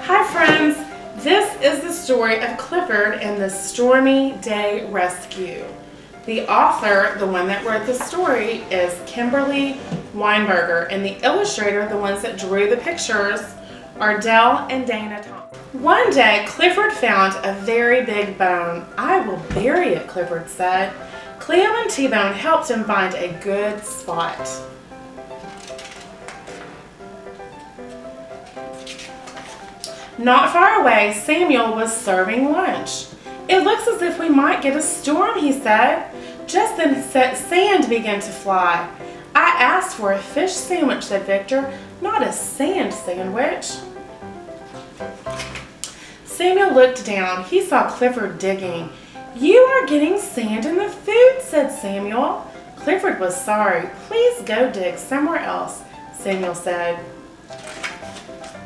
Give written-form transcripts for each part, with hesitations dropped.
Hi friends, this is the story of Clifford and the Stormy Day Rescue. The author, the one that wrote the story, is Kimberly Weinberger, and the illustrator, the ones that drew the pictures, are Dell and Dana Thompson. One day, Clifford found a very big bone. "I will bury it," Clifford said. Cleo and T-Bone helped him find a good spot. Not far away, Samuel was serving lunch. "It looks as if we might get a storm," he said. Just then sand began to fly. "I asked for a fish sandwich," said Victor, "not a sand sandwich." Samuel looked down. He saw Clifford digging. "You are getting sand in the food," said Samuel. Clifford was sorry. "Please go dig somewhere else," Samuel said.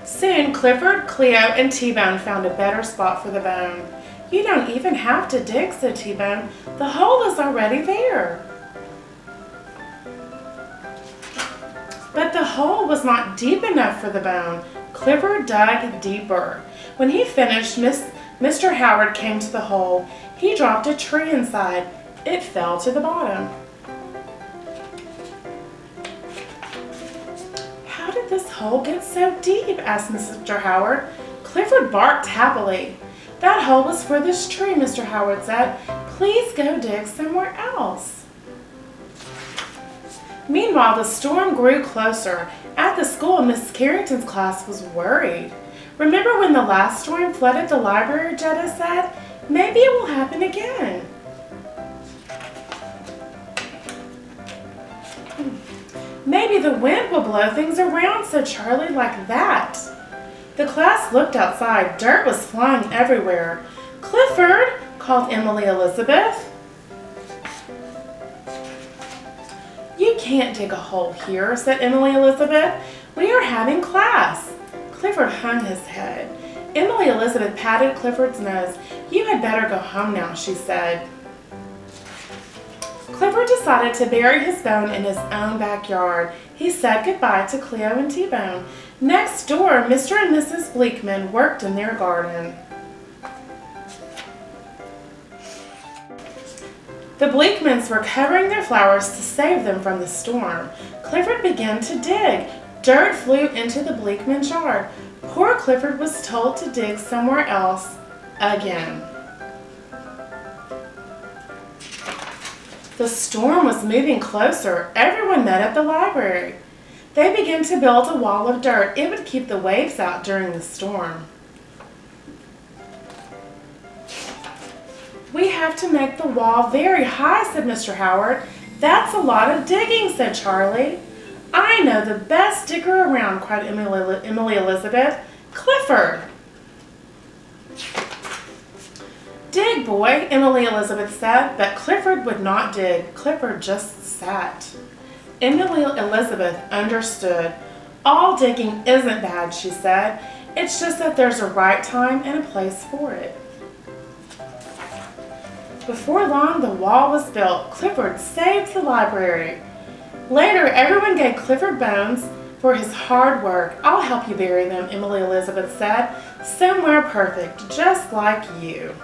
Soon, Clifford, Cleo, and T-Bone found a better spot for the bone. "You don't even have to dig," said T-Bone. "The hole is already there." But the hole was not deep enough for the bone. Clifford dug deeper. When he finished, Mr. Howard came to the hole. He dropped a tree inside. It fell to the bottom. "How did this hole get so deep?" asked Mr. Howard. Clifford barked happily. "That hole was for this tree," Mr. Howard said. "Please go dig somewhere else." Meanwhile, the storm grew closer. At the school, Miss Carrington's class was worried. "Remember when the last storm flooded the library?" Jetta said. "Maybe it will happen again." "Maybe the wind will blow things around," said Charlie, "like that." The class looked outside. Dirt was flying everywhere. "Clifford," called Emily Elizabeth. "You can't dig a hole here," said Emily Elizabeth. "We are having class." Clifford hung his head. Emily Elizabeth patted Clifford's nose. "You had better go home now," she said. Clifford decided to bury his bone in his own backyard. He said goodbye to Cleo and T-Bone. Next door, Mr. and Mrs. Bleakman worked in their garden. The Bleakmans were covering their flowers to save them from the storm. Clifford began to dig. Dirt flew into the Bleakman's yard. Poor Clifford was told to dig somewhere else again. The storm was moving closer. Everyone met at the library. They began to build a wall of dirt. It would keep the waves out during the storm. "We have to make the wall very high," said Mr. Howard. "That's a lot of digging," said Charlie. "I know the best digger around," cried Emily Elizabeth. "Clifford!" "Dig, boy," Emily Elizabeth said, but Clifford would not dig. Clifford just sat. Emily Elizabeth understood. "All digging isn't bad," she said. "It's just that there's a right time and a place for it." Before long, the wall was built. Clifford saved the library. Later, everyone gave Clifford bones for his hard work. "I'll help you bury them," Emily Elizabeth said. "Somewhere perfect, just like you."